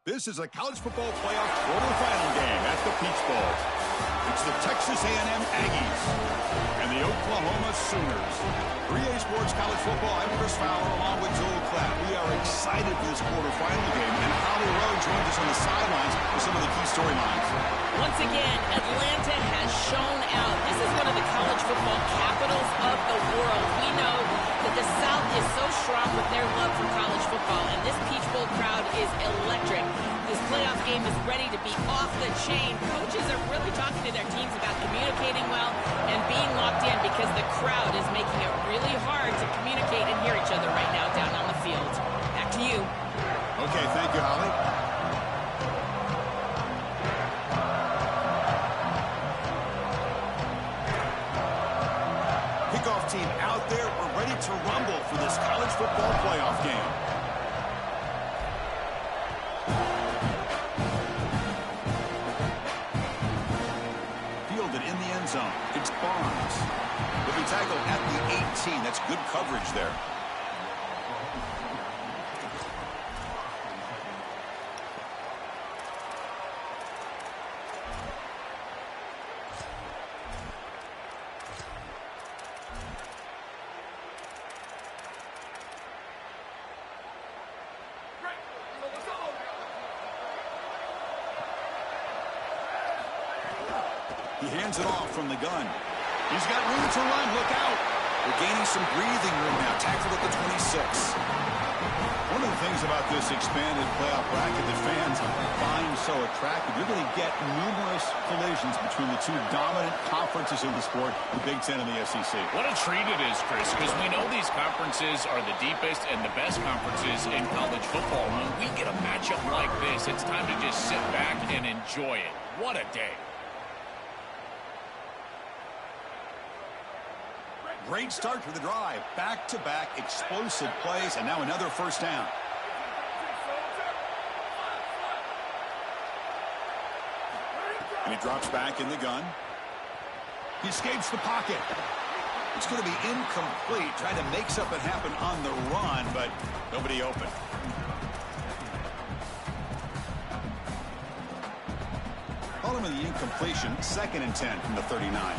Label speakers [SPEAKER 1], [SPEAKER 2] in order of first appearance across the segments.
[SPEAKER 1] This is a college football playoff quarterfinal game at the Peach Bowl. It's the Texas A&M Aggies and the Oklahoma Sooners. 3A Sports College Football, I'm Chris Fowler along with Joel Klatt. We are excited for this quarterfinal game, and Holly Rowe joins us on the sidelines for some of the key storylines.
[SPEAKER 2] Once again, Atlanta has shown out. This is one of the college football capitals of the world. We know that the South is so strong with their love for college football, and this Peach Bowl crowd is electric. This playoff game is ready to be off the chain. Coaches are really talking to their teams about communicating well and being locked in because the crowd is making it really hard to communicate and hear each other right now down on the field. Back to you.
[SPEAKER 1] Okay, thank you, Holly. Kickoff team out there. We're ready to rumble for this college football playoff game. Fielded in the end zone. It's Barnes. He'll be tackled at the 18. That's good coverage there. He hands it off from the gun. He's got room to run. Look out. They're gaining some breathing room now. Tackled at the 26. One of the things about this expanded playoff bracket that fans find so attractive, you're going to get numerous collisions between the two dominant conferences in the sport, the Big Ten and the SEC.
[SPEAKER 3] What a treat it is, Chris, because we know these conferences are the deepest and the best conferences in college football. When we get a matchup like this, it's time to just sit back and enjoy it. What a day.
[SPEAKER 1] Great start to the drive. Back-to-back explosive plays, and now another first down. And he drops back in the gun. He escapes the pocket. It's going to be incomplete. Trying to make something happen on the run, but nobody open. Following the incompletion, 2nd and 10 from the 39.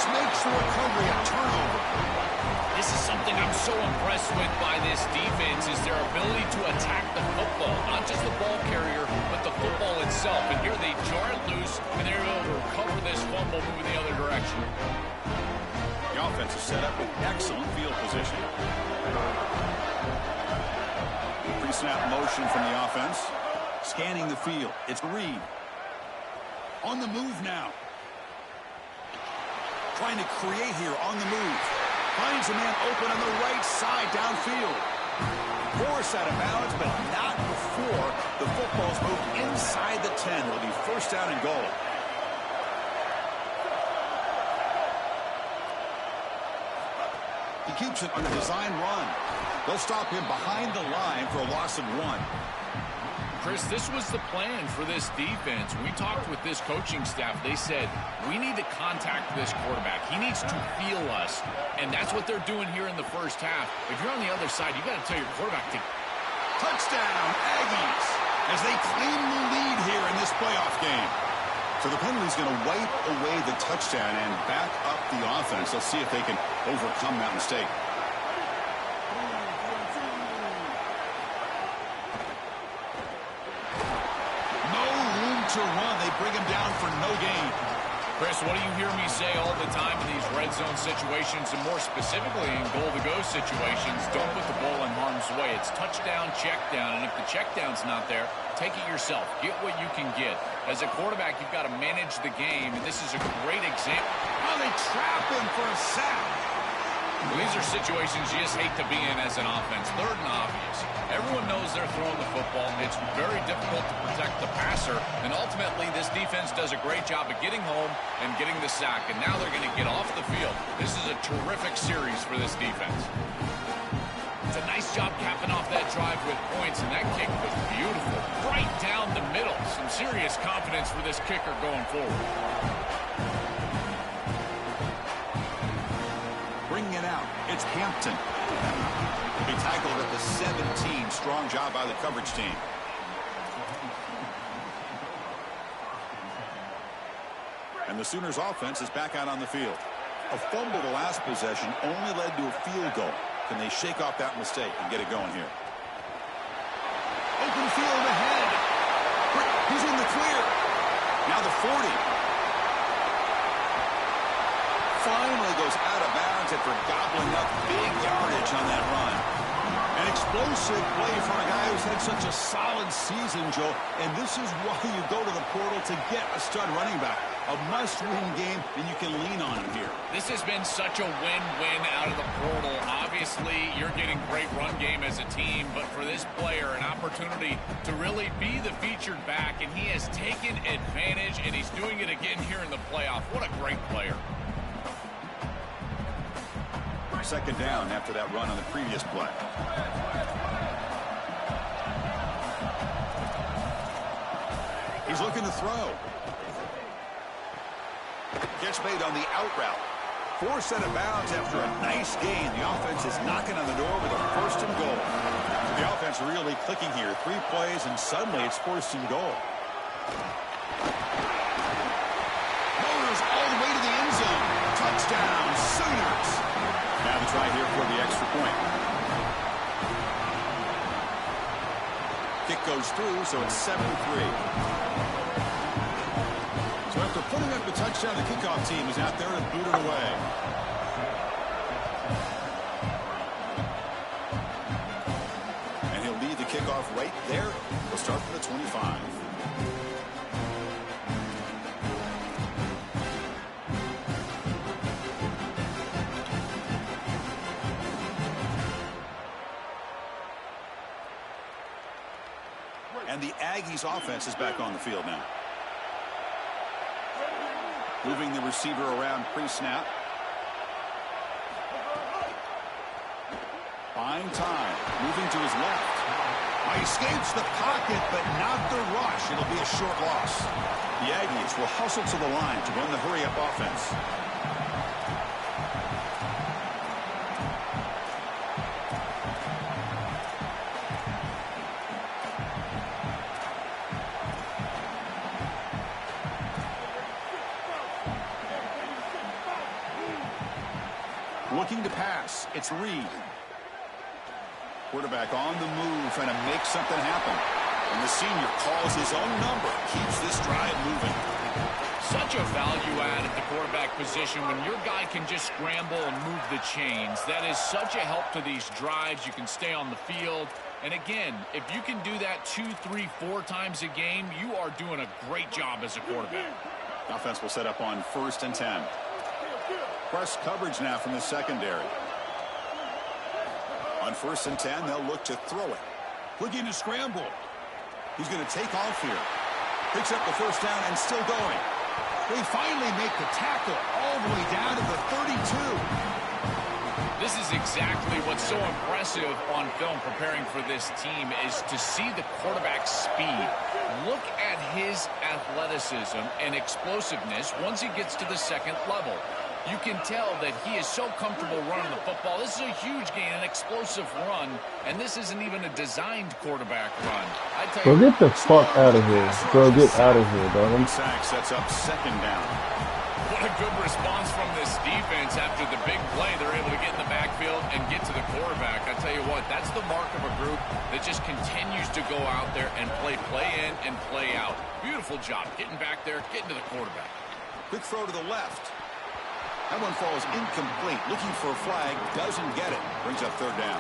[SPEAKER 1] Makes the recovery a turnover.
[SPEAKER 3] This is something I'm so impressed with by this defense is their ability to attack the football, not just the ball carrier, but the football itself. And here they jar it loose, and they're able to recover this fumble moving the other direction.
[SPEAKER 1] The offense is set up with excellent field position. Pre-snap motion from the offense. Scanning the field. It's Reed. On the move now. Trying to create here on the move. Finds a man open on the right side downfield. Force out of bounds, but not before the football's moved inside the 10. It'll be first down and goal. He keeps it on a design run. They'll stop him behind the line for a loss of 1.
[SPEAKER 3] Chris, this was the plan for this defense. We talked with this coaching staff. They said, we need to contact this quarterback. He needs to feel us. And that's what they're doing here in the first half. If you're on the other side, you got to tell your quarterback to...
[SPEAKER 1] Touchdown, Aggies, as they claim the lead here in this playoff game. So the penalty's going to wipe away the touchdown and back up the offense. They'll see if they can overcome that mistake. To run, they bring him down for no gain.
[SPEAKER 3] Chris, what do you hear me say all the time in these red zone situations, and more specifically in goal-to-go situations? Don't put the ball in harm's way. It's touchdown, check down, and if the check down's not there, take it yourself. Get what you can get. As a quarterback, you've got to manage the game, and this is a great example.
[SPEAKER 1] Oh, they trap him for a sack.
[SPEAKER 3] Well, these are situations you just hate to be in as an offense. 3rd and obvious. Everyone knows they're throwing the football. It's very difficult to protect the passer. And ultimately, this defense does a great job of getting home and getting the sack. And now they're going to get off the field. This is a terrific series for this defense. It's a nice job capping off that drive with points. And that kick was beautiful. Right down the middle. Some serious confidence for this kicker going forward.
[SPEAKER 1] Bringing it out. It's Hampton. He tackled at the 17. Strong job by the coverage team. And the Sooners offense is back out on the field. A fumble the last possession only led to a field goal. Can they shake off that mistake and get it going here? Open field ahead. He's in the clear. Now the 40. Finally goes out of bounds after gobbling up big yardage on that run. An explosive play for a guy who's had such a solid season, Joe. And this is why you go to the portal to get a stud running back. A must-win game, and you can lean on him here.
[SPEAKER 3] This has been such a win-win out of the portal. Obviously, you're getting great run game as a team, but for this player, an opportunity to really be the featured back, and he has taken advantage, and he's doing it again here in the playoff. What a great player.
[SPEAKER 1] Second down after that run on the previous play. He's looking to throw. Catch made on the out route. Forced out of bounds after a nice gain. The offense is knocking on the door with a first and goal. The offense really clicking here. 3 plays, and suddenly it's first and goal. Motors all the way to the end zone. Touchdown, Sooners. Now the try here for the extra point. Kick goes through, so it's 7-3. So after putting up the touchdown, the kickoff team is out there and boot it away. And he'll lead the kickoff right there. We'll start from the 25. And the Aggies offense is back on the field now. Moving the receiver around pre-snap. Buying time. Moving to his left. He escapes the pocket, but not the rush. It'll be a short loss. The Aggies will hustle to the line to run the hurry-up offense. Looking to pass. It's Reed. Quarterback on the move, trying to make something happen. And the senior calls his own number. Keeps this drive moving.
[SPEAKER 3] Such a value add at the quarterback position when your guy can just scramble and move the chains. That is such a help to these drives. You can stay on the field. And again, if you can do that 2, 3, 4 times a game, you are doing a great job as a quarterback.
[SPEAKER 1] Offense will set up on 1st and 10. Press coverage now from the secondary. On 1st and 10, they'll look to throw it. Looking to scramble. He's going to take off here. Picks up the first down and still going. They finally make the tackle all the way down to the 32.
[SPEAKER 3] This is exactly what's so impressive on film preparing for this team is to see the quarterback's speed. Look at his athleticism and explosiveness once he gets to the second level. You can tell that he is so comfortable running the football. This is a huge gain, an explosive run, and this isn't even a designed quarterback run.
[SPEAKER 4] Bro, get the fuck out of here. Bro, get out of here, dog.
[SPEAKER 1] Sack sets up 2nd down.
[SPEAKER 3] What a good response from this defense after the big play. They're able to get in the backfield and get to the quarterback. I tell you what, that's the mark of a group that just continues to go out there and play in and play out. Beautiful job getting back there, getting to the quarterback.
[SPEAKER 1] Quick throw to the left. That one falls incomplete. Looking for a flag. Doesn't get it. Brings up 3rd down.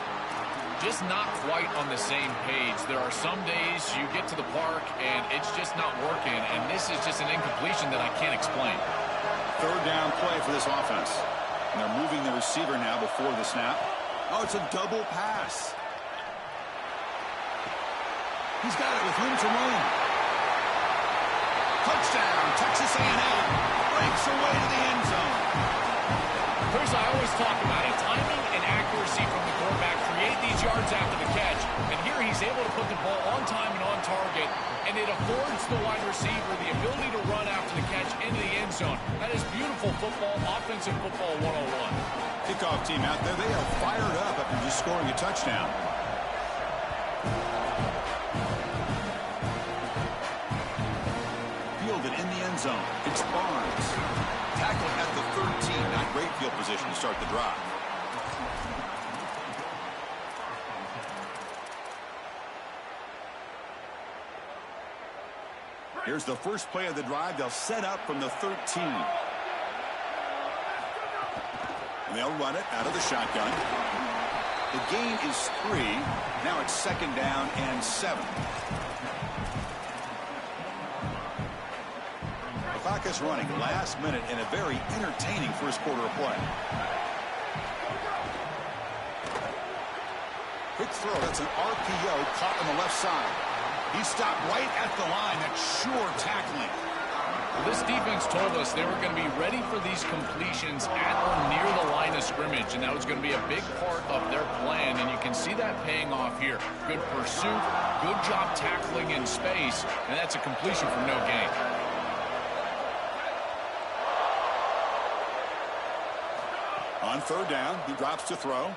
[SPEAKER 3] Just not quite on the same page. There are some days you get to the park and it's just not working, and this is just an incompletion that I can't explain.
[SPEAKER 1] 3rd down play for this offense. And they're moving the receiver now before the snap. Oh, it's a double pass. He's got it with room to run. Touchdown, Texas A&M. Breaks away to the end zone.
[SPEAKER 3] Chris, I always talk about it. Timing and accuracy from the quarterback create these yards after the catch. And here he's able to put the ball on time and on target. And it affords the wide receiver the ability to run after the catch into the end zone. That is beautiful football, offensive football 101.
[SPEAKER 1] Kickoff team out there, they are fired up after just scoring a touchdown. Fielded in the end zone. It's Barnes. Tackled at the 13. Not great field position to start the drive. Here's the first play of the drive. They'll set up from the 13. And they'll run it out of the shotgun. The gain is 3. Now it's 2nd down and 7. The clock is running last minute in a very entertaining first quarter of play. Quick throw. That's an RPO caught on the left side. He stopped right at the line. That's sure tackling.
[SPEAKER 3] Well, this defense told us they were going to be ready for these completions at or near the line of scrimmage, and that was going to be a big part of their plan, and you can see that paying off here. Good pursuit, good job tackling in space, and that's a completion for no gain.
[SPEAKER 1] On 3rd down, he drops to throw.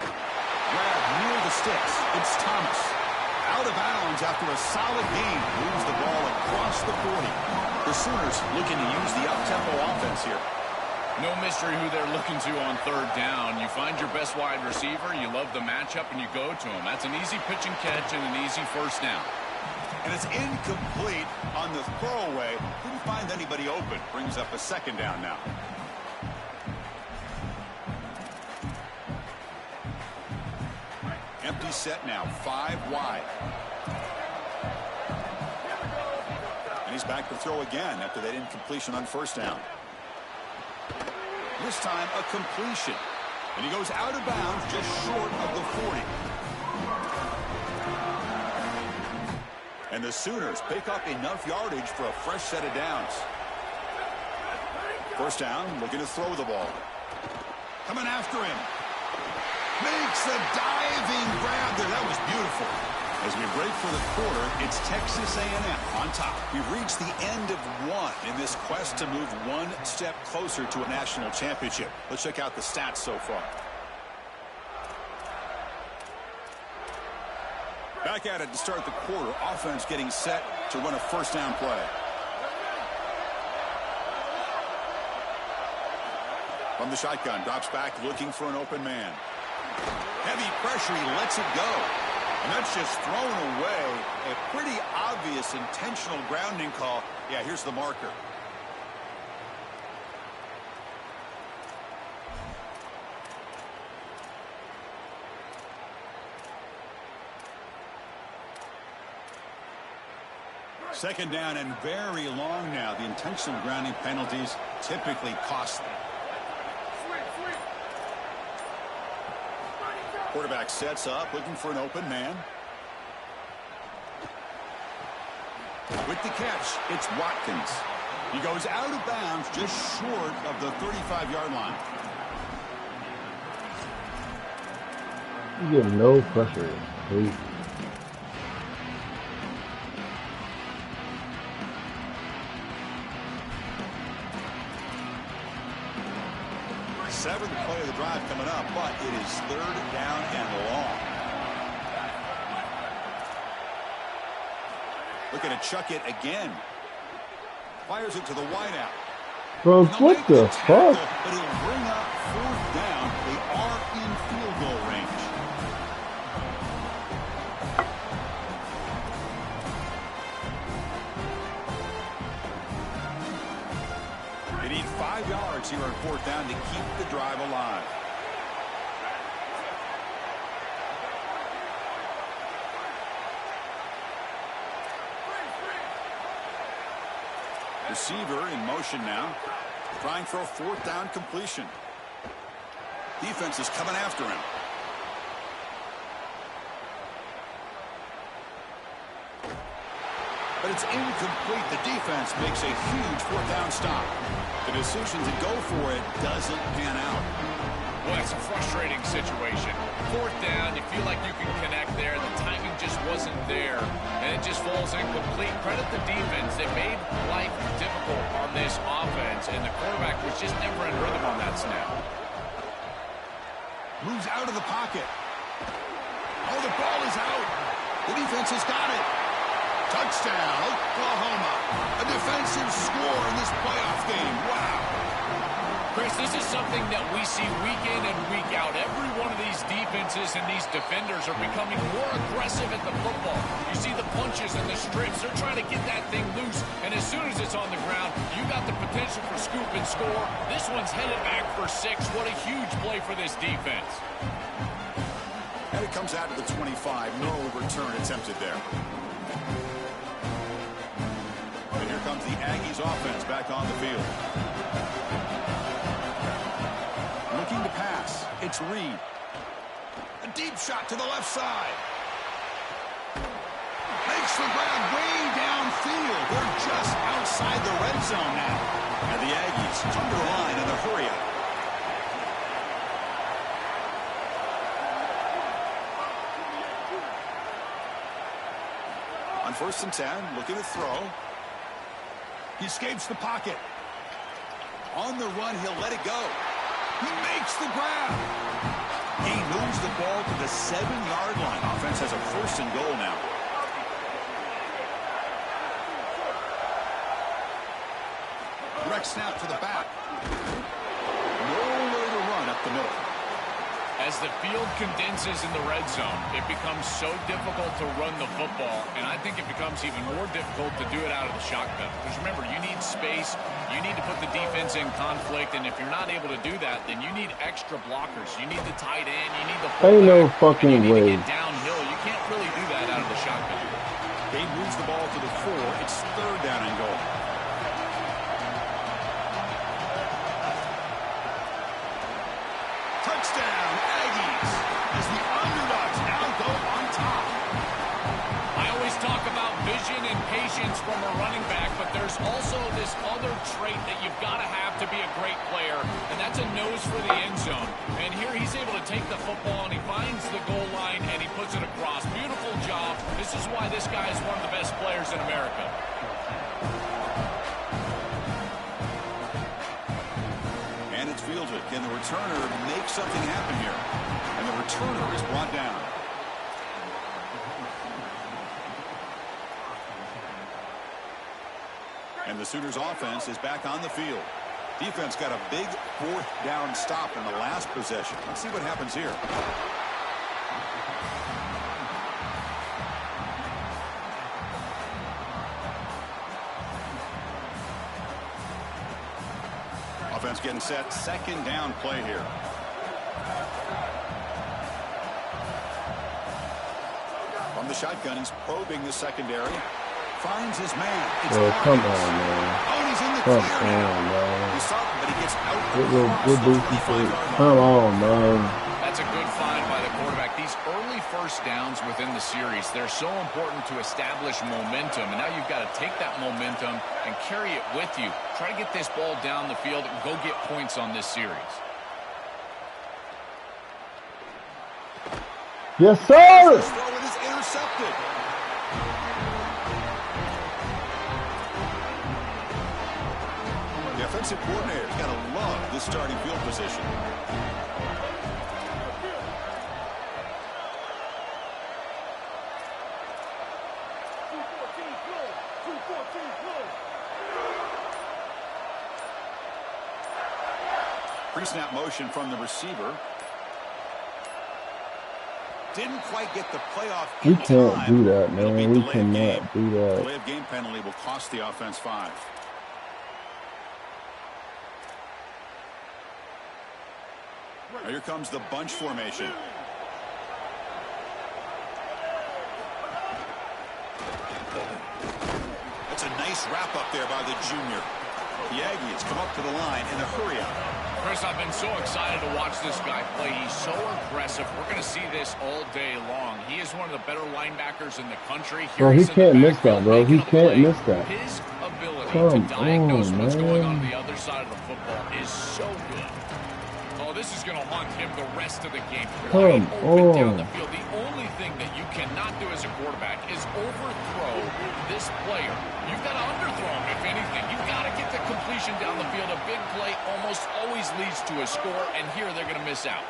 [SPEAKER 1] Grab near the sticks. It's Thomas. Out of bounds after a solid gain. Moves the ball across the 40. The Sooners looking to use the up-tempo offense here.
[SPEAKER 3] No mystery who they're looking to on 3rd down. You find your best wide receiver, you love the matchup, and you go to him. That's an easy pitch and catch and an easy 1st down.
[SPEAKER 1] And it's incomplete on the throwaway. Couldn't find anybody open. Brings up a 2nd down now. Empty set now, 5 wide. And he's back to throw again after that incompletion on 1st down. This time a completion. And he goes out of bounds just short of the 40. And the Sooners pick up enough yardage for a fresh set of downs. 1st down, looking to throw the ball. Coming after him. Makes a diving grab there. That was beautiful. As we break for the quarter, it's Texas A&M on top. We've reached the end of 1 in this quest to move 1 step closer to a national championship. Let's check out the stats so far. Back at it to start the quarter. Offense getting set to run a 1st down play. From the shotgun, drops back looking for an open man. Heavy pressure, he lets it go. And that's just thrown away. A pretty obvious intentional grounding call. Yeah, here's the marker. Second down and very long now. The intentional grounding penalties typically costly. Quarterback sets up, looking for an open man. With the catch, it's Watkins. He goes out of bounds just short of the 35-yard line.
[SPEAKER 4] You get no pressure. Please.
[SPEAKER 1] Seventh play of the drive coming up, but it is 3rd down and long. Looking to chuck it again. Fires it to the wideout.
[SPEAKER 4] Bro, what the fuck?
[SPEAKER 1] But he'll bring up 4th down. They are in field goal range. They need 5 yards here on 4th down to keep the drive alive. Receiver in motion now. Trying for a 4th down completion. Defense is coming after him. But it's incomplete. The defense makes a huge 4th down stop. The decision to go for it doesn't pan out.
[SPEAKER 3] Well, that's a frustrating situation. Fourth down, you feel like you can connect there. The timing just wasn't there, and it just falls incomplete. Credit the defense. They made life difficult on this offense, and the quarterback was just never in rhythm on that snap.
[SPEAKER 1] Moves out of the pocket. Oh, the ball is out. The defense has got it. Touchdown, Oklahoma. A defensive score in this playoff game. Wow.
[SPEAKER 3] Chris, this is something that we see week in and week out. Every one of these defenses and these defenders are becoming more aggressive at the football. You see the punches and the strips. They're trying to get that thing loose, and as soon as it's on the ground, you got the potential for scoop and score. This one's headed back for 6. What a huge play for this defense.
[SPEAKER 1] And it comes out to the 25. No return attempted there. And here comes the Aggies offense back on the field. Looking to pass. It's Reed. A deep shot to the left side. Makes the grab way downfield. They're just outside the red zone now. And the Aggies come to the line in a hurry up. On 1st and 10, looking to throw. He escapes the pocket. On the run, he'll let it go. He makes the grab. He moves the ball to the 7-yard line. Offense has a 1st and goal now. Direct snap to the back. Nowhere to run up the middle.
[SPEAKER 3] As the field condenses in the red zone, it becomes so difficult to run the football, and I think it becomes even more difficult to do it out of the shotgun. Because remember, you need space, you need to put the defense in conflict, and if you're not able to do that, then you need extra blockers. You need the tight end, you need the fullback,
[SPEAKER 4] ain't no fucking
[SPEAKER 3] you need
[SPEAKER 4] way.
[SPEAKER 3] to get downhill. You can't really do that out of the shotgun.
[SPEAKER 1] Gabe moves the ball to the 4. It's 3rd down and goal. Touchdown, Aggies, as the underdogs now go on top.
[SPEAKER 3] I always talk about vision and patience from a running back, but there's also this other trait that you've got to have to be a great player, and that's a nose for the end zone. And here he's able to take the football, and he finds the goal line, and he puts it across. Beautiful job. This is why this guy is one of the best players in America.
[SPEAKER 1] And it's fielded. Can the returner make something happen here? And the returner is brought down. And the Sooners offense is back on the field. Defense got a big 4th down stop in the last possession. Let's see what happens here. Offense getting set. 2nd down play here. From the shotgun, he's probing the secondary. Finds his man. It's
[SPEAKER 4] come on, man.
[SPEAKER 1] Oh, he's in the
[SPEAKER 4] Come
[SPEAKER 1] clear
[SPEAKER 4] on,
[SPEAKER 1] now.
[SPEAKER 4] man.
[SPEAKER 1] He saw him, but he gets out
[SPEAKER 4] Good
[SPEAKER 1] across
[SPEAKER 4] booty
[SPEAKER 1] the
[SPEAKER 4] for
[SPEAKER 1] 25-yard
[SPEAKER 4] Come
[SPEAKER 1] line.
[SPEAKER 4] on, man.
[SPEAKER 3] That's a good find by the quarterback. These early 1st downs within the series, they're so important to establish momentum. And now you've got to take that momentum and carry it with you. Try to get this ball down the field and go get points on this series.
[SPEAKER 4] Yes, sir.
[SPEAKER 1] This throw is intercepted. The offensive coordinator's got to love this starting field position. Pre-snap motion from the receiver. Didn't quite get the playoff.
[SPEAKER 4] We can't do that,
[SPEAKER 1] It'll be
[SPEAKER 4] man. We
[SPEAKER 1] delay of
[SPEAKER 4] cannot
[SPEAKER 1] game.
[SPEAKER 4] do that.
[SPEAKER 1] Delay of game penalty will cost the offense 5. Now here comes the bunch formation. That's a nice wrap up there by the junior. The Aggies come up to the line in a hurry up.
[SPEAKER 3] Chris, I've been so excited to watch this guy play. He's so aggressive. We're going to see this all day long. He is one of the better linebackers in the country.
[SPEAKER 4] Bro, he can't miss that, bro. He can't miss that.
[SPEAKER 3] His ability
[SPEAKER 4] Come
[SPEAKER 3] to diagnose
[SPEAKER 4] on,
[SPEAKER 3] what's going
[SPEAKER 4] man.
[SPEAKER 3] on the other side of the football is so good. Oh, this is going to haunt him the rest of the game.
[SPEAKER 4] Come
[SPEAKER 3] Open down the
[SPEAKER 4] on.
[SPEAKER 3] field. The only thing that you cannot do as a quarterback is overthrow this player. You've got to underthrow him, if anything. You've got to get the completion down the field. A big play almost always leads to a score, and here they're going to miss out.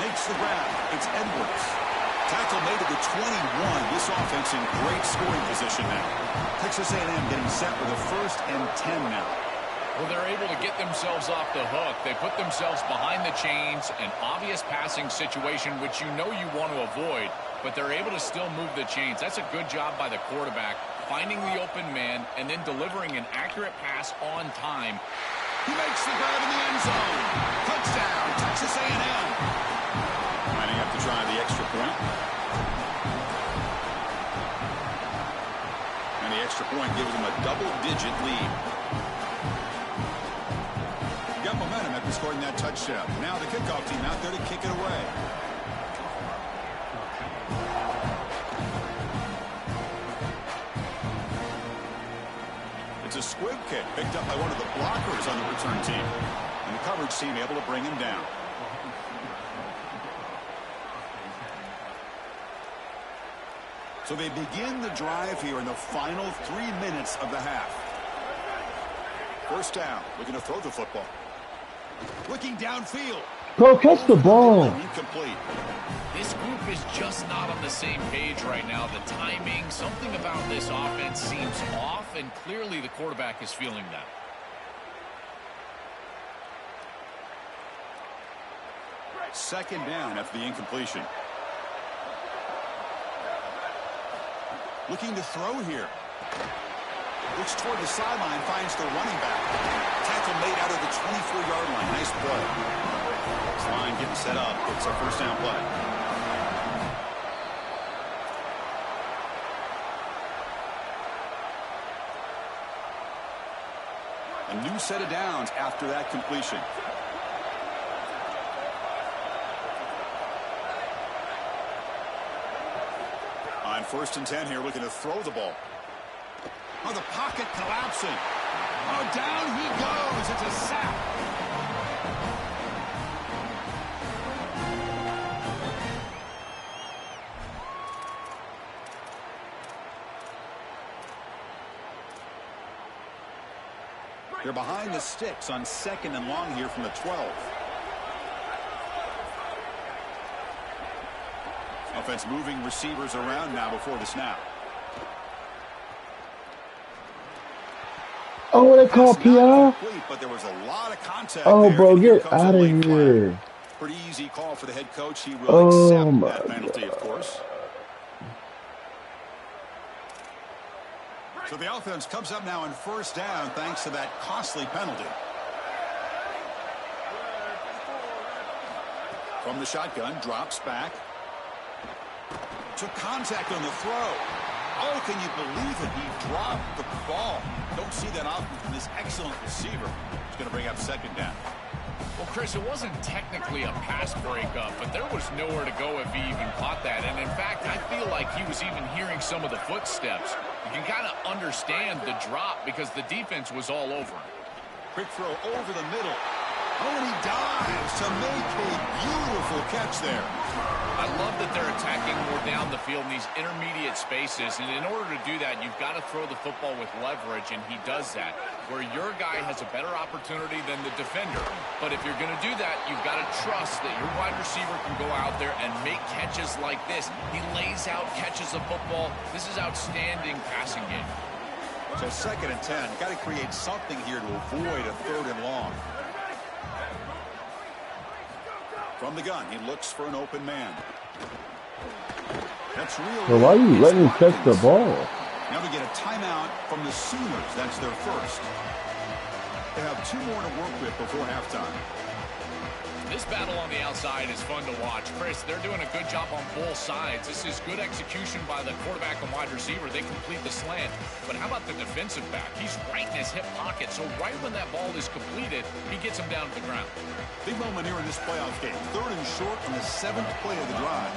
[SPEAKER 1] Makes the grab. It's Edwards. Tackle made at the 21. This offense in great scoring position now. Texas A&M getting set with a 1st and 10 now.
[SPEAKER 3] Well, they're able to get themselves off the hook. They put themselves behind the chains, an obvious passing situation, which you know you want to avoid, but they're able to still move the chains. That's a good job by the quarterback, finding the open man and then delivering an accurate pass on time.
[SPEAKER 1] He makes the grab in the end zone. Touchdown, Texas A&M. Might have to try the extra point. And the extra point gives them a double-digit lead. Got momentum after scoring that touchdown. Now the kickoff team out there to kick it away. It's a squib kick picked up by one of the blockers on the return team. And the coverage team able to bring him down. So they begin the drive here in the final 3 minutes of the half. First down, looking to throw the football. Looking downfield.
[SPEAKER 4] Bro, catch the ball.
[SPEAKER 1] Incomplete.
[SPEAKER 3] This group is just not on the same page right now. The timing, something about this offense seems off, and clearly the quarterback is feeling that.
[SPEAKER 1] Second down after the incompletion. Looking to throw here. Looks toward the sideline, finds the running back. Tackle made out of the 24-yard line. Nice play. This line getting set up. It's a first down play. A new set of downs after that completion. On 1st and 10 here, looking to throw the ball. Oh, the pocket collapsing. Oh, down he goes. It's a sack. They're behind the sticks on 2nd and long here from the 12. Offense moving receivers around now before the snap.
[SPEAKER 4] Oh, they call PI?
[SPEAKER 1] But there was a lot of contact
[SPEAKER 4] Oh,
[SPEAKER 1] there,
[SPEAKER 4] bro,
[SPEAKER 1] and here
[SPEAKER 4] get
[SPEAKER 1] comes a
[SPEAKER 4] out of
[SPEAKER 1] late flag.
[SPEAKER 4] here.
[SPEAKER 1] Pretty easy call for the head coach. He will
[SPEAKER 4] Oh, my
[SPEAKER 1] accept that penalty,
[SPEAKER 4] God.
[SPEAKER 1] of course. So the offense comes up now in 1st down thanks to that costly penalty. From the shotgun, drops back. Took contact on the throw. Oh, can you believe it? He dropped the ball. Don't see that often from this excellent receiver. He's going to bring up 2nd down.
[SPEAKER 3] Well, Chris, it wasn't technically a pass breakup, but there was nowhere to go if he even caught that. And, in fact, I feel like he was even hearing some of the footsteps. You can kind of understand the drop because the defense was all over him.
[SPEAKER 1] Quick throw over the middle. Oh, and he dives to make a beautiful catch there.
[SPEAKER 3] I love that they're attacking more down the field in these intermediate spaces, and in order to do that, you've got to throw the football with leverage, and he does that, where your guy has a better opportunity than the defender. But if you're going to do that, you've got to trust that your wide receiver can go out there and make catches like this. He lays out, catches the football. This is outstanding passing game.
[SPEAKER 1] So 2nd and 10. Got to create something here to avoid a 3rd and long. From the gun, he looks for an open man. That's real.
[SPEAKER 4] Bro, why are you letting him catch the ball?
[SPEAKER 1] Now we get a timeout from the Sooners. That's their first. They have 2 more to work with before halftime.
[SPEAKER 3] This battle on the outside is fun to watch. Chris, they're doing a good job on both sides. This is good execution by the quarterback and wide receiver. They complete the slant. But how about the defensive back? He's right in his hip pocket. So right when that ball is completed, he gets him down to the ground.
[SPEAKER 1] Big moment here in this playoff game. 3rd and short on the 7th play of the drive.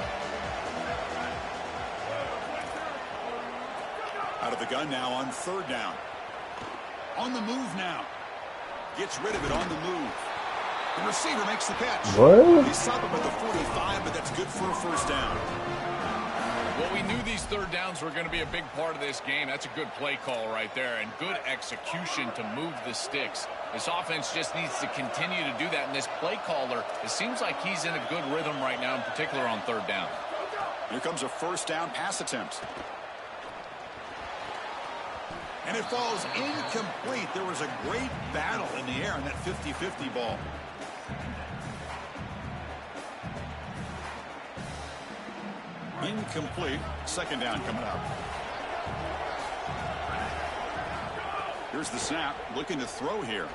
[SPEAKER 1] Out of the gun now on 3rd down. On the move now. Gets rid of it on the move. The receiver makes the catch.
[SPEAKER 4] What?
[SPEAKER 1] He stopped him at the 45, but that's good for a first down.
[SPEAKER 3] Well, we knew these third downs were going to be a big part of this game. That's a good play call right there and good execution to move the sticks. This offense just needs to continue to do that. And this play caller, it seems like he's in a good rhythm right now, in particular on third down.
[SPEAKER 1] Here comes a first down pass attempt. And it falls incomplete. There was a great battle in the air on that 50-50 ball. Incomplete. Second down coming up. Here's the snap. Looking to throw here.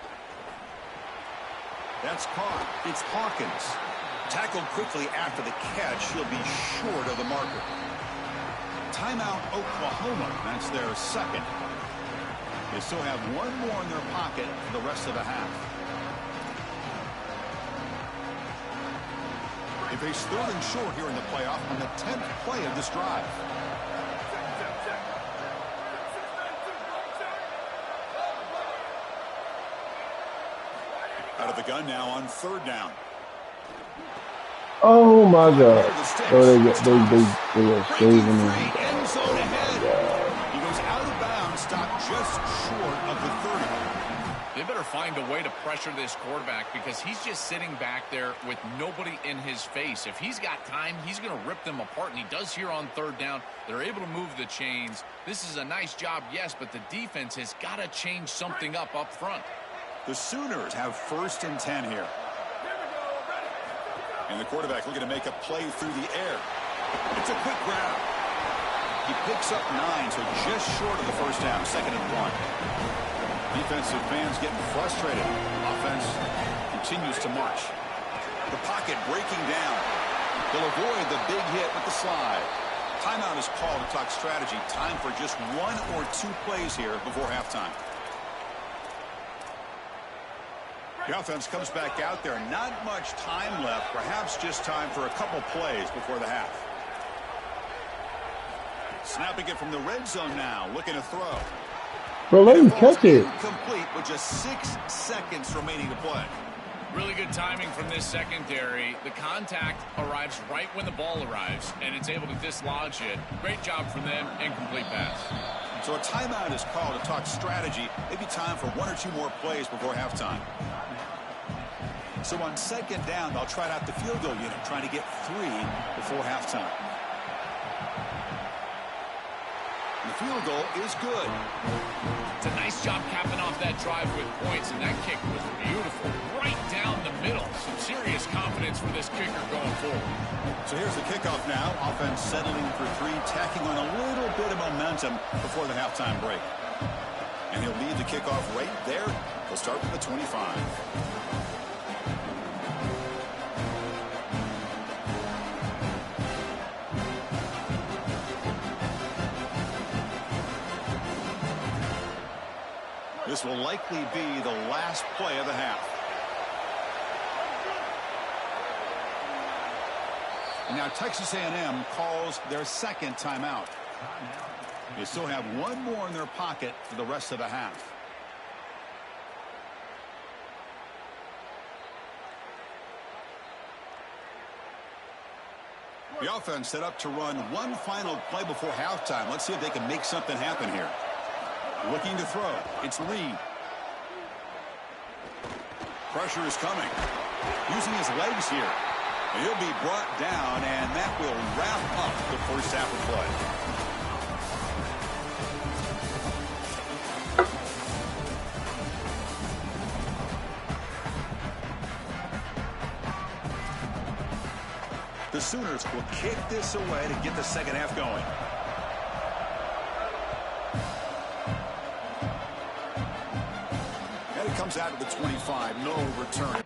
[SPEAKER 1] That's caught. It's Hawkins. Tackled quickly after the catch. He'll be short of the marker. Timeout Oklahoma. That's their second. They still have one more in their pocket for the rest of the half. They face third and short here in the playoff on the 10th play of this drive. Out of the gun now on third down.
[SPEAKER 4] Oh my God! Oh, they are
[SPEAKER 1] Breaking
[SPEAKER 4] saving him.
[SPEAKER 1] free, end zone ahead. He goes out of bounds, stopped just short of the 30.
[SPEAKER 3] They better find a way to pressure this quarterback because he's just sitting back there with nobody in his face. If he's got time, he's going to rip them apart, and he does here on third down. They're able to move the chains. This is a nice job, yes, but the defense has got to change something up front.
[SPEAKER 1] The Sooners have first and 10 here. And the quarterback looking to make a play through the air. It's a quick grab. He picks up 9, so just short of the first down, second and 1. Defensive fans getting frustrated. Offense continues to march. The pocket breaking down. They'll avoid the big hit with the slide. Timeout is called to talk strategy. Time for just 1 or 2 plays here before halftime. The offense comes back out there. Not much time left. Perhaps just time for a couple plays before the half. Snapping it from the red zone now. Looking to throw.
[SPEAKER 4] Bro, let him catch it.
[SPEAKER 1] Complete with just 6 seconds remaining to play.
[SPEAKER 3] Really good timing from this secondary. The contact arrives right when the ball arrives, and it's able to dislodge it. Great job from them. Incomplete pass.
[SPEAKER 1] So a timeout is called to talk strategy. Maybe time for 1 or 2 more plays before halftime. So on second down, they'll try out the field goal unit, trying to get 3 before halftime. The field goal is good.
[SPEAKER 3] It's a nice job capping off that drive with points, and that kick was beautiful. Right down the middle. Some serious confidence for this kicker going forward.
[SPEAKER 1] So here's the kickoff now. Offense settling for 3, tacking on a little bit of momentum before the halftime break. And he'll lead the kickoff right there. He'll start with the 25. This will likely be the last play of the half. And now Texas A&M calls their second timeout. They still have 1 more in their pocket for the rest of the half. The offense set up to run 1 final play before halftime. Let's see if they can make something happen here. Looking to throw. It's Reed. Pressure is coming. Using his legs here. And he'll be brought down, and that will wrap up the first half of play. The Sooners will kick this away to get the second half going. And it comes out of the 25. No return.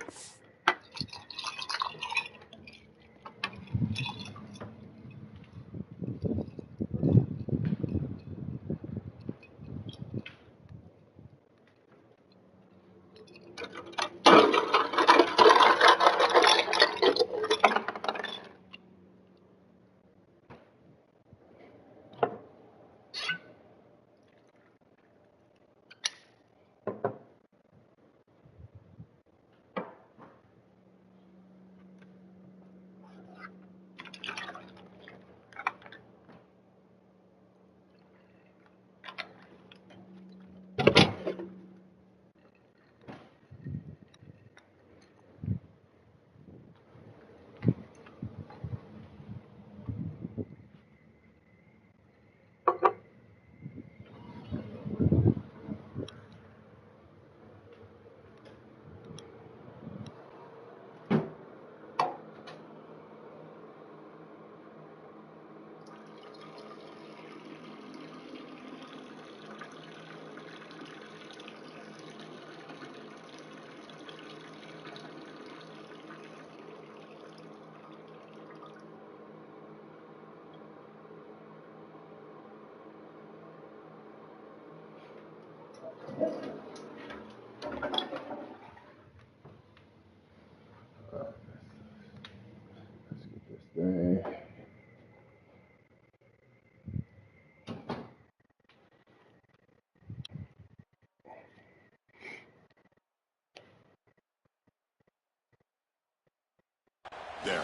[SPEAKER 1] there.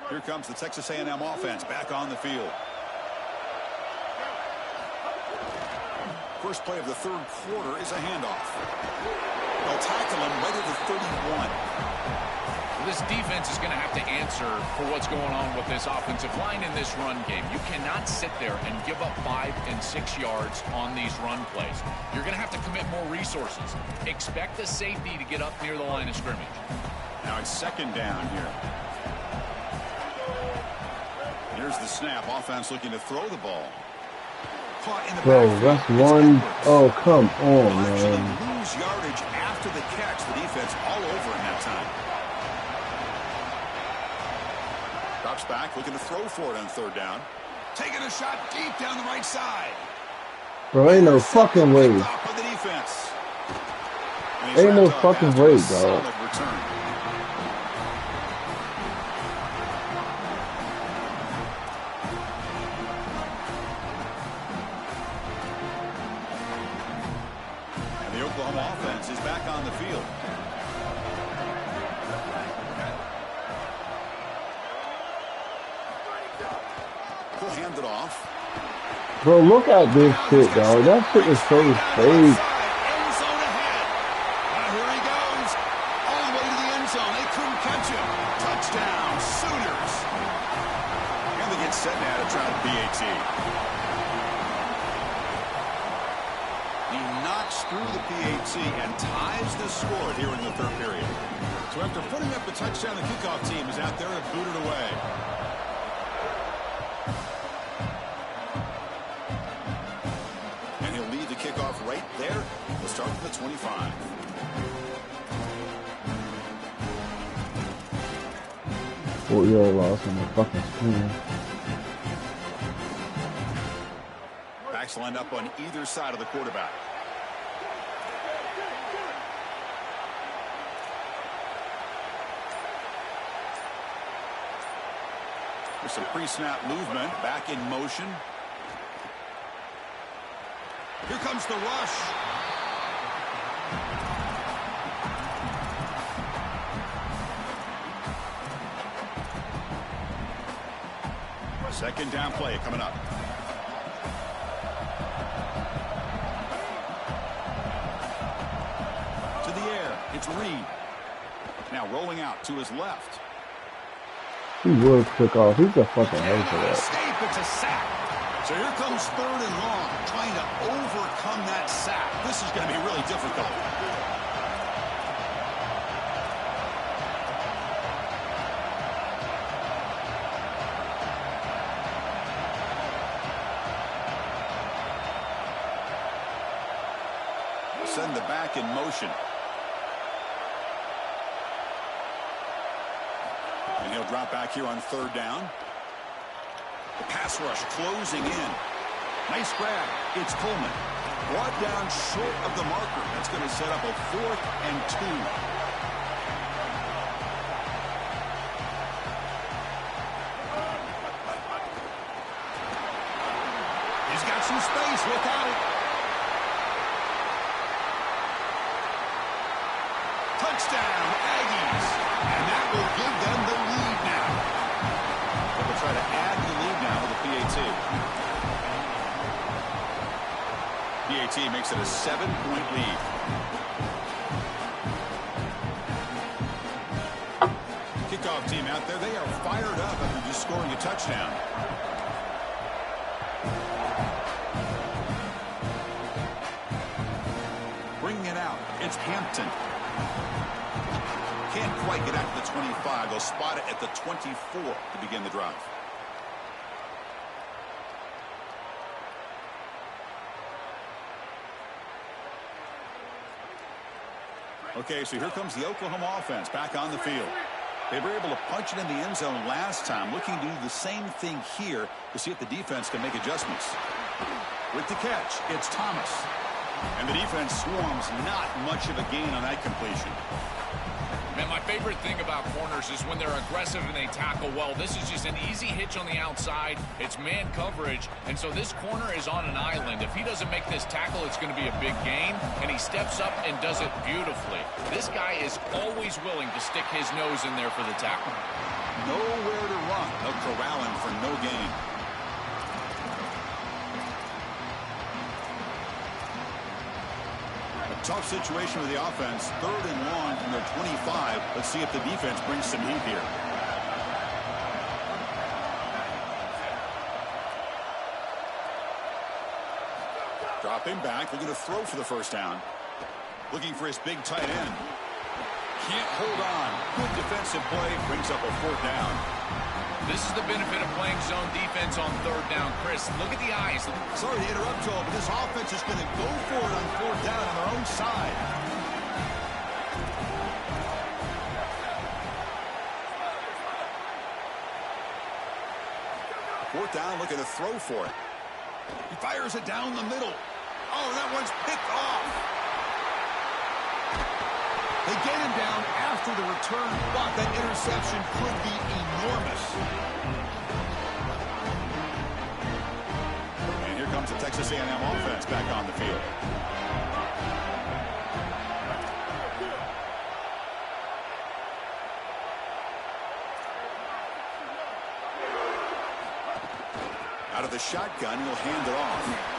[SPEAKER 1] Here comes the Texas A&M offense back on the field. First play of the third quarter is a handoff. They'll tackle him right at the 31.
[SPEAKER 3] This defense is going to have to answer for what's going on with this offensive line in this run game. You cannot sit there and give up 5 and 6 yards on these run plays. You're going to have to commit more resources. Expect the safety to get up near the line of scrimmage.
[SPEAKER 1] Now it's second down here. Here's the snap. Offense looking to throw the ball. Caught in the
[SPEAKER 4] Bro, that's one. Oh, come on, man.
[SPEAKER 1] Lose yardage after the catch. The defense all over in that time. Drops back, looking to throw for it on third down. Taking a shot deep down the right side.
[SPEAKER 4] Bro, ain't no fucking way. Ain't no fucking way, dog.
[SPEAKER 1] And the Oklahoma offense is back on the field. He'll hand it off.
[SPEAKER 4] Bro, look at this shit, dog. That shit is so fake.
[SPEAKER 1] End zone ahead. Here he goes. All the way to the end zone. They couldn't catch him. Touchdown, Sooners. And they get set now to try the PAT. He knocks through the PAT and ties the score here in the third period. So after putting up the touchdown, the kickoff team is out there to boot it away. Kickoff right there. We'll start with the 25.
[SPEAKER 4] Four-yard loss on the fucking screen.
[SPEAKER 1] Backs lined up on either side of the quarterback. There's some pre-snap movement. Back in motion. Here comes the rush. Second down play coming up. To the air. It's Reed. Now rolling out to his left.
[SPEAKER 4] He would kick off. He's a fucking hell for that.
[SPEAKER 1] Escape. It's a sack. So here comes third and long, trying to overcome that sack. This is going to be really difficult. Send the back in motion. And he'll drop back here on third down. The pass rush closing in. Nice grab. It's Coleman. Brought down short of the marker. That's going to set up a 4th and 2. He's got some space. Look out. Touchdown, Aggies. And that will give them the lead now. They'll try to add the lead now with the PAT. PAT makes it a 7-point lead. Kickoff team out there, they are fired up after just scoring a touchdown. Bringing it out, it's Hampton. Can't quite get out to the 25. They'll spot it at the 24 to begin the drive. Okay, so here comes the Oklahoma offense back on the field. They were able to punch it in the end zone last time, looking to do the same thing here to see if the defense can make adjustments. With the catch, it's Thomas. And the defense swarms, not much of a gain on that completion.
[SPEAKER 3] Man, my favorite thing about corners is when they're aggressive and they tackle well. This is just an easy hitch on the outside. It's man coverage, and so this corner is on an island. If he doesn't make this tackle, it's going to be a big gain, and he steps up and does it beautifully. This guy is always willing to stick his nose in there for the tackle.
[SPEAKER 1] Nowhere to run. They'll corral him for no gain. Tough situation with the offense. 3rd and long from their 25. Let's see if the defense brings some heat here. Dropping back. They're going to throw for the first down. Looking for his big tight end. Can't hold on. Good defensive play. Brings up a 4th down.
[SPEAKER 3] This is the benefit of playing zone defense on 3rd down. Chris, look at the eyes.
[SPEAKER 1] Sorry to interrupt, Joel, but this offense is going to go for it on 4th down on their own side. Fourth down, looking to throw for it. He fires it down the middle. Oh, that one's picked off. They get him down after the return, but that interception could be enormous. And here comes the Texas A&M offense back on the field. Out of the shotgun, he'll hand it off.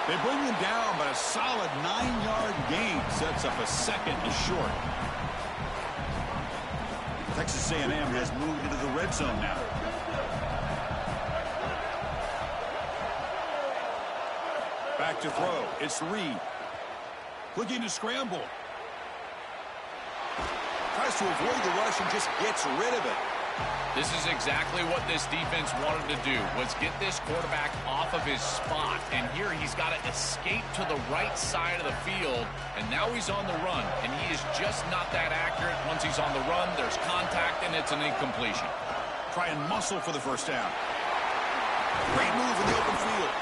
[SPEAKER 1] They bring him down, but a solid 9-yard gain sets up a 2nd and short. Texas A&M has moved into the red zone now. Back to throw. It's Reed. Looking to scramble. Tries to avoid the rush and just gets rid of it.
[SPEAKER 3] This is exactly what this defense wanted to do, was get this quarterback off of his spot. And here he's got to escape to the right side of the field, and now he's on the run. And he is just not that accurate. Once he's on the run, there's contact, and it's an incompletion.
[SPEAKER 1] Try and muscle for the first down. Great move in the open field.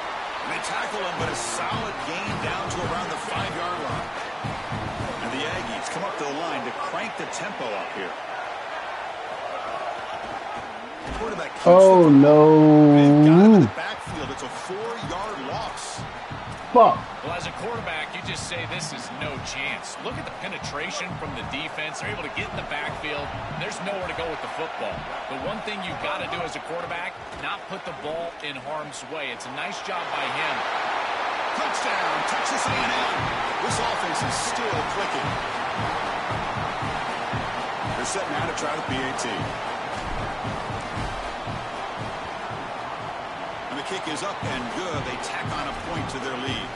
[SPEAKER 1] And they tackle him, but a solid gain down to around the 5-yard line. And the Aggies come up to the line to crank the tempo up here.
[SPEAKER 4] Oh, no.
[SPEAKER 1] They've got him in the backfield. It's a 4-yard loss.
[SPEAKER 4] Fuck.
[SPEAKER 3] Well, as a quarterback, you just say this is no chance. Look at the penetration from the defense. They're able to get in the backfield. There's nowhere to go with the football. The one thing you've got to do as a quarterback, not put the ball in harm's way. It's a nice job by him.
[SPEAKER 1] Touchdown, Texas A&M. This offense is still clicking. They're set now to try the PAT. Kick is up and good. They tack on a point to their lead.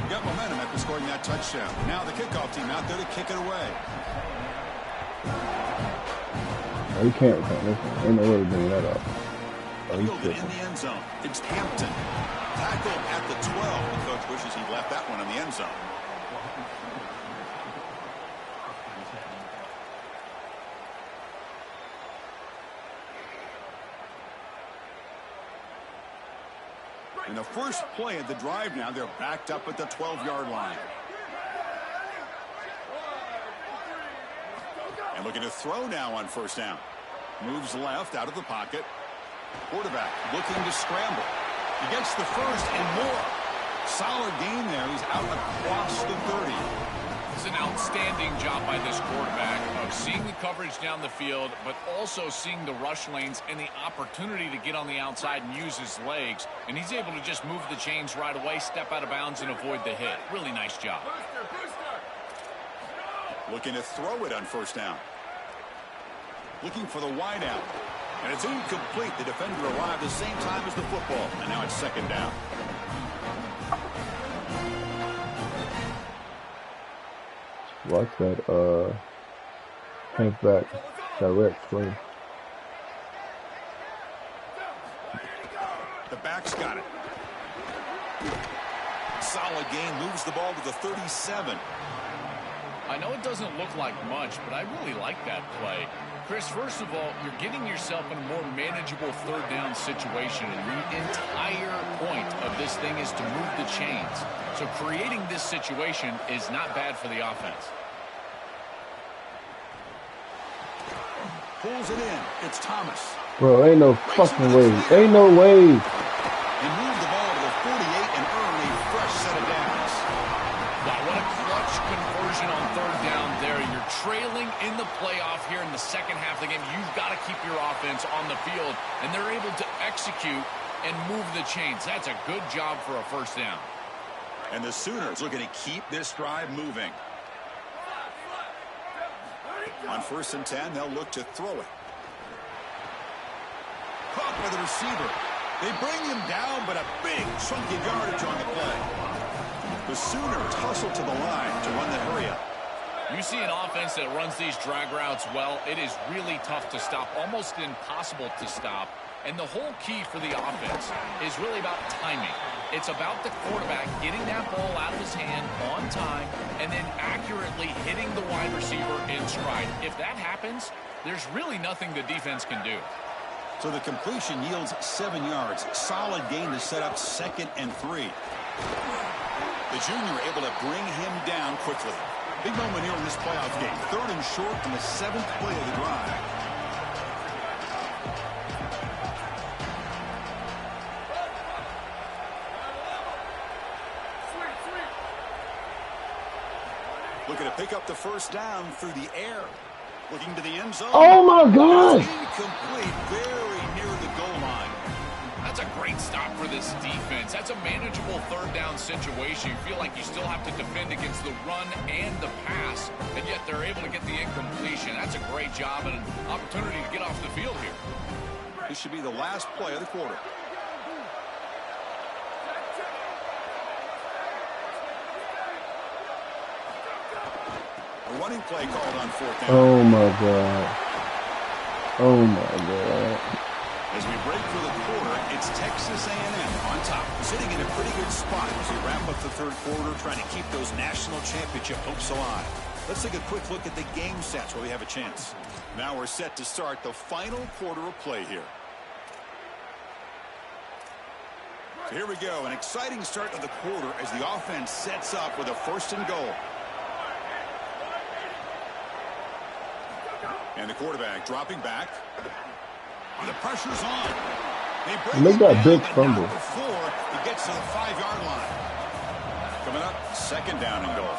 [SPEAKER 1] Got momentum after scoring that touchdown. Now the kickoff team out there to kick it away.
[SPEAKER 4] Oh, you can't return this one. Ain't no way to bring that up. Oh,
[SPEAKER 1] Fielded in the end zone. It's Hampton. Tackled at the 12. The coach wishes he'd left that one in the end zone. In the first play of the drive now, they're backed up at the 12-yard line. And looking to throw now on first down. Moves left out of the pocket. Quarterback looking to scramble. He gets the first and more. Solid gain there. He's out across the 30.
[SPEAKER 3] It's an outstanding job by this quarterback of seeing the coverage down the field, but also seeing the rush lanes and the opportunity to get on the outside and use his legs. And he's able to just move the chains right away, step out of bounds, and avoid the hit. Really nice job.
[SPEAKER 1] Looking to throw it on first down. Looking for the wide out. And it's incomplete. The defender arrived the same time as the football. And now it's second down.
[SPEAKER 4] Watch that, hank back, direct swing.
[SPEAKER 1] The back's got it. Solid gain, moves the ball to the 37.
[SPEAKER 3] I know it doesn't look like much, but I really like that play. Chris, first of all, you're getting yourself in a more manageable third down situation, and the entire point of this thing is to move the chains. So creating this situation is not bad for the offense.
[SPEAKER 1] Pulls it in. It's Thomas.
[SPEAKER 4] Bro, ain't no fucking way. Ain't no way.
[SPEAKER 1] And move the ball to the 48 and earn a fresh set of downs.
[SPEAKER 3] Wow, what a clutch conversion on third down there. You're trailing in the playoff here in the second half of the game. You've got to keep your offense on the field, and they're able to execute and move the chains. That's a good job for a first down.
[SPEAKER 1] And the Sooners looking to keep this drive moving. On 1st and 10, they'll look to throw it. Caught by the receiver. They bring him down, but a big chunk of yardage on the play. The Sooners hustle to the line to run the hurry-up.
[SPEAKER 3] You see an offense that runs these drag routes well, it is really tough to stop, almost impossible to stop. And the whole key for the offense is really about timing. It's about the quarterback getting that ball out of his hand on time and then accurately hitting the wide receiver in stride. If that happens, there's really nothing the defense can do.
[SPEAKER 1] So the completion yields 7 yards. Solid gain to set up 2nd and 3. The junior able to bring him down quickly. Big moment here in this playoff game. 3rd and short on the 7th play of the drive. Looking to pick up the first down through the air. Looking to the end zone.
[SPEAKER 4] Oh my God!
[SPEAKER 1] Incomplete, very near the goal line.
[SPEAKER 3] That's a great stop for this defense. That's a manageable third down situation. You feel like you still have to defend against the run and the pass, and yet they're able to get the incompletion. That's a great job and an opportunity to get off the field here.
[SPEAKER 1] This should be the last play of the quarter. A running play called on 4th down.
[SPEAKER 4] Oh my God. Oh my God.
[SPEAKER 1] As we break for the quarter, it's Texas A&M on top, sitting in a pretty good spot as we wrap up the 3rd quarter, trying to keep those national championship hopes alive. Let's take a quick look at the game sets where we have a chance. Now we're set to start the final quarter of play here. So here we go, an exciting start of the quarter as the offense sets up with a 1st and goal. And the quarterback dropping back. The pressure's on. They break
[SPEAKER 4] Make that big
[SPEAKER 1] down,
[SPEAKER 4] fumble.
[SPEAKER 1] but not before he gets to the 5-yard line. Coming up, 2nd down and goal.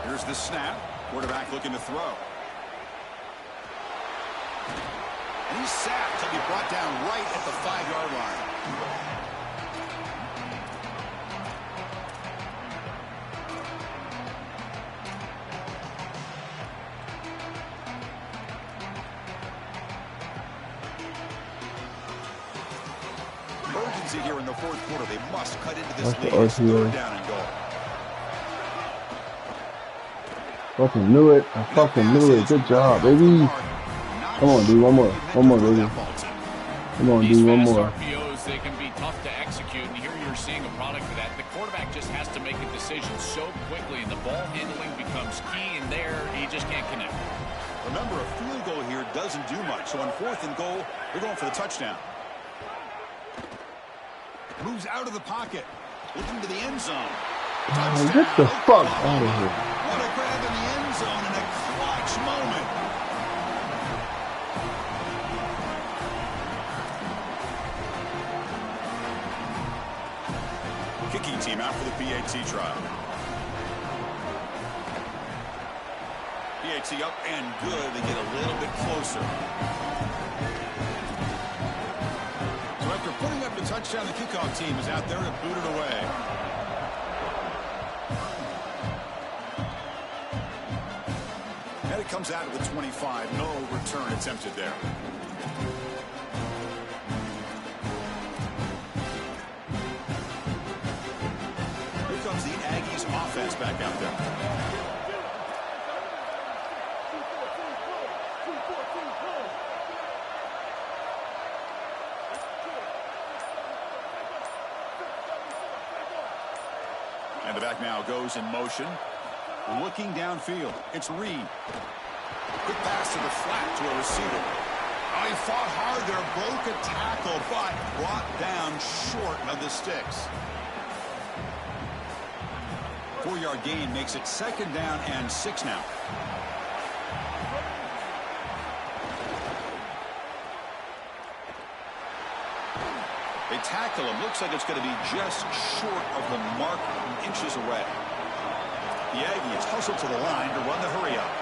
[SPEAKER 1] Here's the snap. Quarterback looking to throw. And he's sacked. He'll be brought down right at the 5-yard line. Urgency here in the 4th quarter. They must cut into this lead. It's 3rd down and goal.
[SPEAKER 4] Fucking knew it. I fucking knew it. Good job, baby. Come on, dude. One more. One more, baby. Come on, dude. One more.
[SPEAKER 3] RPOs, they can be tough to execute, and here you're seeing a product of that. The quarterback just has to make a decision so quickly, and the ball handling becomes key, and there he just can't connect.
[SPEAKER 1] Remember, a field goal here doesn't do much. So on 4th and goal, they're going for the touchdown. Moves out of the pocket. Looking to the end zone.
[SPEAKER 4] Oh, get the fuck out of here.
[SPEAKER 1] What a grab in the end zone in a clutch moment. Kicking team out for the PAT trial. PAT up and good. They get a little bit closer. So after putting up the touchdown, the kickoff team is out there to boot it away. And it comes out at the 25. No return attempted there. Here comes the Aggies offense back out there. And the back now goes in motion. Looking downfield. It's Reed. Quick pass to the flat to a receiver. Oh, he fought hard there. Broke a tackle, but brought down short of the sticks. 4-yard gain makes it 2nd down and 6 now. They tackle him. Looks like it's going to be just short of the mark, inches away. The Aggies hustle to the line to run the hurry up.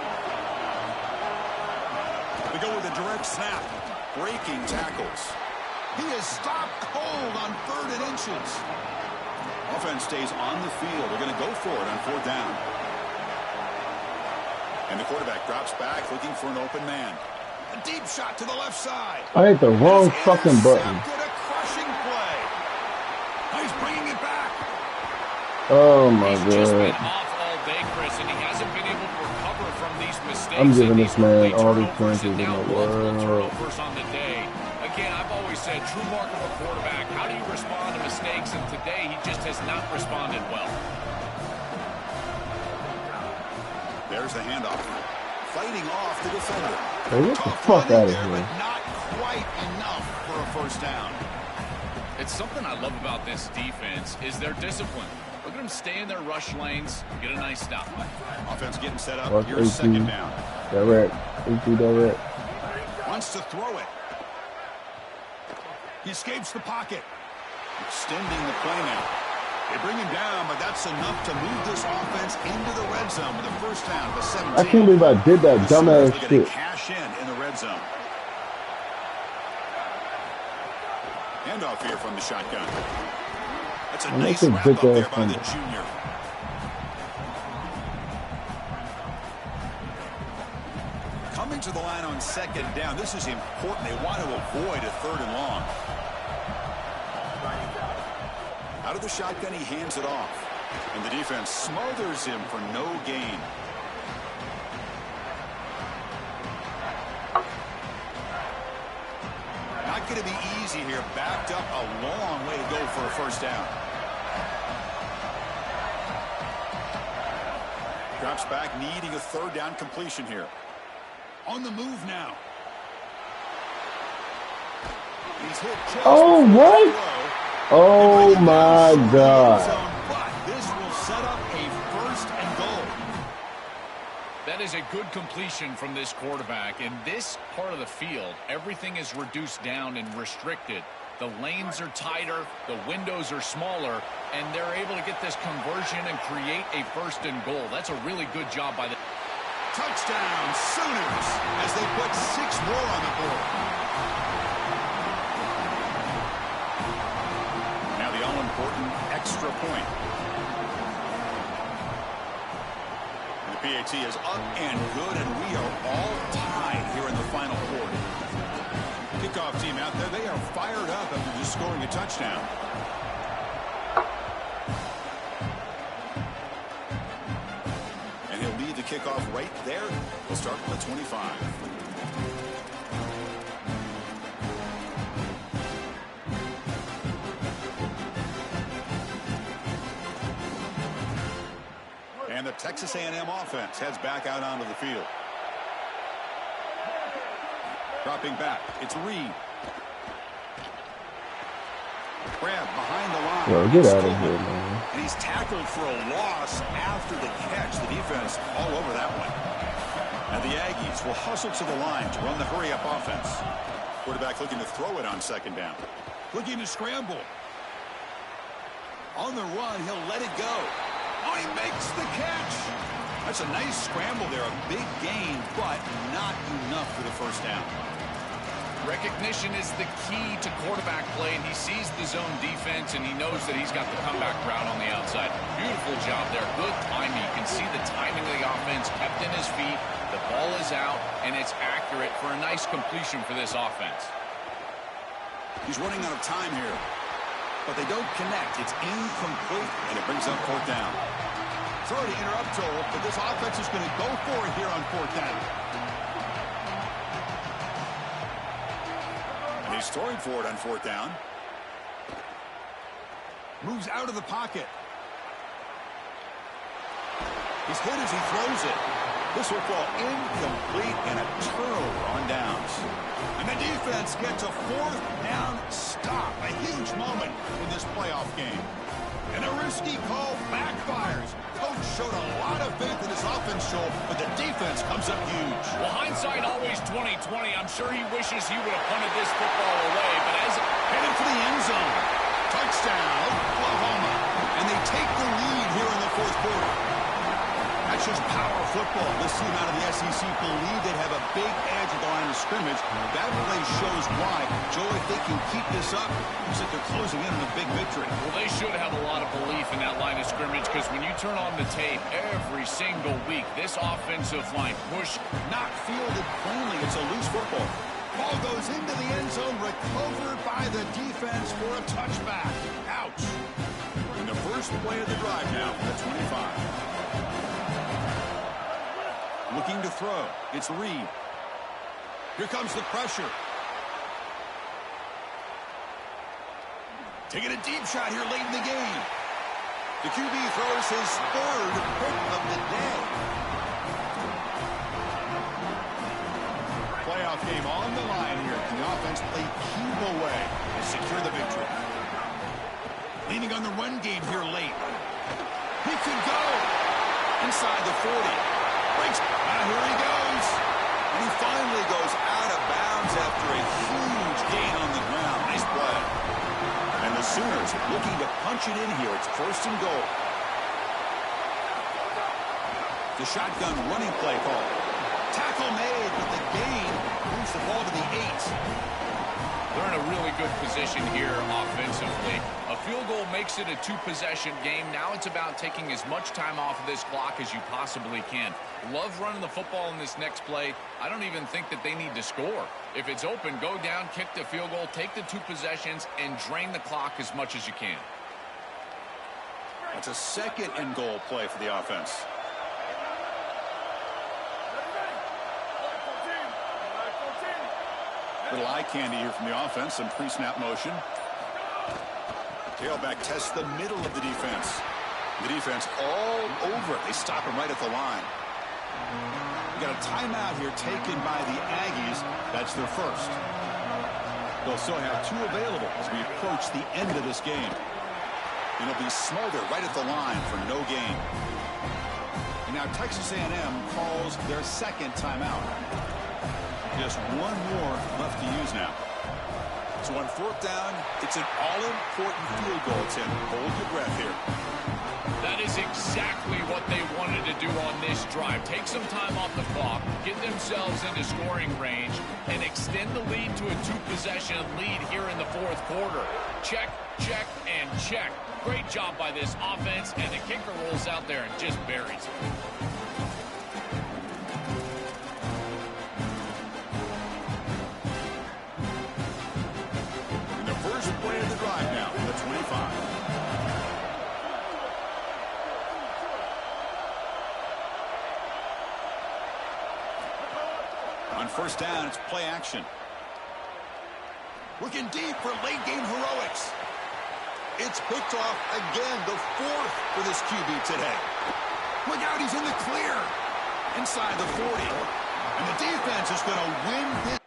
[SPEAKER 1] They go with a direct snap. Breaking tackles. He is stopped cold on 3rd and inches. Offense stays on the field. They're going to go for it on 4th down. And the quarterback drops back looking for an open man. A deep shot to the left side.
[SPEAKER 4] I hit the wrong fucking button.
[SPEAKER 1] A crushing play. Now he's bringing it back.
[SPEAKER 4] Oh my
[SPEAKER 3] He's just been
[SPEAKER 4] God.
[SPEAKER 3] off all day, Chris, and he hasn't been able to recover from these mistakes.
[SPEAKER 4] I'm giving this man all the
[SPEAKER 3] turnovers,
[SPEAKER 4] chances in
[SPEAKER 3] and now
[SPEAKER 4] the
[SPEAKER 3] multiple
[SPEAKER 4] world.
[SPEAKER 3] turnovers on the day. Again, I've always said, true mark of a quarterback. How do you respond to mistakes? And today, he just has not responded well.
[SPEAKER 1] There's the handoff. Fighting off the defender.
[SPEAKER 4] Hey, get the fuck out of
[SPEAKER 1] There,
[SPEAKER 4] here.
[SPEAKER 1] but not quite enough for a 1st down.
[SPEAKER 3] It's something I love about this defense is their discipline. Look at them stay in their rush lanes, get a nice stop.
[SPEAKER 1] Offense getting set up.
[SPEAKER 4] Watch
[SPEAKER 1] Here's 2nd down.
[SPEAKER 4] Direct. 18 direct.
[SPEAKER 1] Wants to throw it. He escapes the pocket. Extending the play now. They bring him down, but that's enough to move this offense into the red zone with a 1st down of 17.
[SPEAKER 4] I can't believe I did that
[SPEAKER 1] The Sooners
[SPEAKER 4] dumbass
[SPEAKER 1] are gonna
[SPEAKER 4] shit.
[SPEAKER 1] cash in the red zone. Handoff here from the shotgun. That's a nice wrap up there by the junior. Coming to the line on 2nd down. This is important. They want to avoid a 3rd and long. Out of the shotgun, he hands it off. And the defense smothers him for no gain. Not going to be easy here. Backed up a long way to go for a 1st down. Drops back, needing a 3rd down completion here. On the move now. He's hit just
[SPEAKER 4] Oh, what? Oh my God.
[SPEAKER 1] But this will set up a 1st and goal.
[SPEAKER 3] That is a good completion from this quarterback. In this part of the field, everything is reduced down and restricted. The lanes are tighter, the windows are smaller, and they're able to get this conversion and create a 1st and goal. That's a really good job by the...
[SPEAKER 1] Touchdown, Sooners, as they put 6 more on the board. Now the all-important extra point. And the PAT is up and good, and we are all tied here in the final quarter. Kickoff team out there, they are fired up after just scoring a touchdown. And he'll lead the kickoff right there. We'll start from the 25. And the Texas A&M offense heads back out onto the field. Dropping back, it's Reed. Grab behind the line.
[SPEAKER 4] Yo, get out of here, man.
[SPEAKER 1] And he's tackled for a loss after the catch. The defense all over that one. And the Aggies will hustle to the line to run the hurry-up offense. Quarterback looking to throw it on 2nd down. Looking to scramble. On the run, he'll let it go. Oh, he makes the catch. That's a nice scramble there. A big gain, but not enough for the 1st down.
[SPEAKER 3] Recognition is the key to quarterback play, and he sees the zone defense, and he knows that he's got the comeback route on the outside. Beautiful job there. Good timing. You can see the timing of the offense kept in his feet. The ball is out, and it's accurate for a nice completion for this offense.
[SPEAKER 1] He's running out of time here, but they don't connect. It's incomplete, and it brings up 4th down. Sorry to interrupt, Joel, but this offense is going to go for it here on 4th down. And he's throwing for it on 4th down. Moves out of the pocket. He's hit as he throws it. This will fall incomplete and a turnover on downs. And the defense gets a 4th down stop. A huge moment in this playoff game. And a risky call backfires. coach showed a lot of faith in his offense, Joel, but the defense comes up huge.
[SPEAKER 3] Well, hindsight always 20/20. I'm sure he wishes he would have punted this football away, but as
[SPEAKER 1] heading for the end zone. Touchdown, Oklahoma. And they take the lead here in the fourth quarter. That's just power football. This team out of the SEC believe they'd have a big edge at the line of scrimmage. That play shows why. Joe, if they can keep this up, looks like they're closing in on a big victory.
[SPEAKER 3] Well, they should have a lot of belief in that line of scrimmage because when you turn on the tape every single week, this offensive line push,
[SPEAKER 1] not fielded plainly. It's a loose football. Ball goes into the end zone, recovered by the defense for a touchback. Ouch. In the first play of the drive now, at 25. Looking to throw. It's Reed. Here comes the pressure. Taking a deep shot here late in the game. The QB throws his third pick of the day. Playoff game on the line here. The offense played keep away to secure the victory. Leaning on the run game here late. He could go inside the 40. Breaks. Here he goes. And he finally goes out of bounds after a huge gain on the ground. Nice play. And the Sooners looking to punch it in here. It's first and goal. The shotgun running play call. Tackle made, but the gain moves the ball to the 8.
[SPEAKER 3] They're in a really good position here offensively. A field goal makes it a two-possession game. Now it's about taking as much time off of this clock as you possibly can. Love running the football in this next play. I don't even think that they need to score. If it's open, go down, kick the field goal, take the two possessions, and drain the clock as much as you can.
[SPEAKER 1] That's a second and goal play for the offense. Little eye candy here from the offense. Some pre-snap motion. Tailback tests the middle of the defense. The defense all over it. They stop him right at the line. We got a timeout here taken by the Aggies. That's their first. They'll still have two available as we approach the end of this game. And it'll be Smolder right at the line for no gain. And now Texas A&M calls their second timeout. Just one more left to use now. So on fourth down, it's an all-important field goal, Tim. Hold your breath here.
[SPEAKER 3] That is exactly what they wanted to do on this drive. Take some time off the clock, get themselves into scoring range, and extend the lead to a two-possession lead here in the fourth quarter. Check, check, and check. Great job by this offense, and the kicker rolls out there and just buries it.
[SPEAKER 1] Play of the drive now, the 25. On first down, it's play action. Looking deep for late game heroics. It's picked off again, the fourth for this QB today. Look out, he's in the clear. Inside the 40. And the defense is going to win this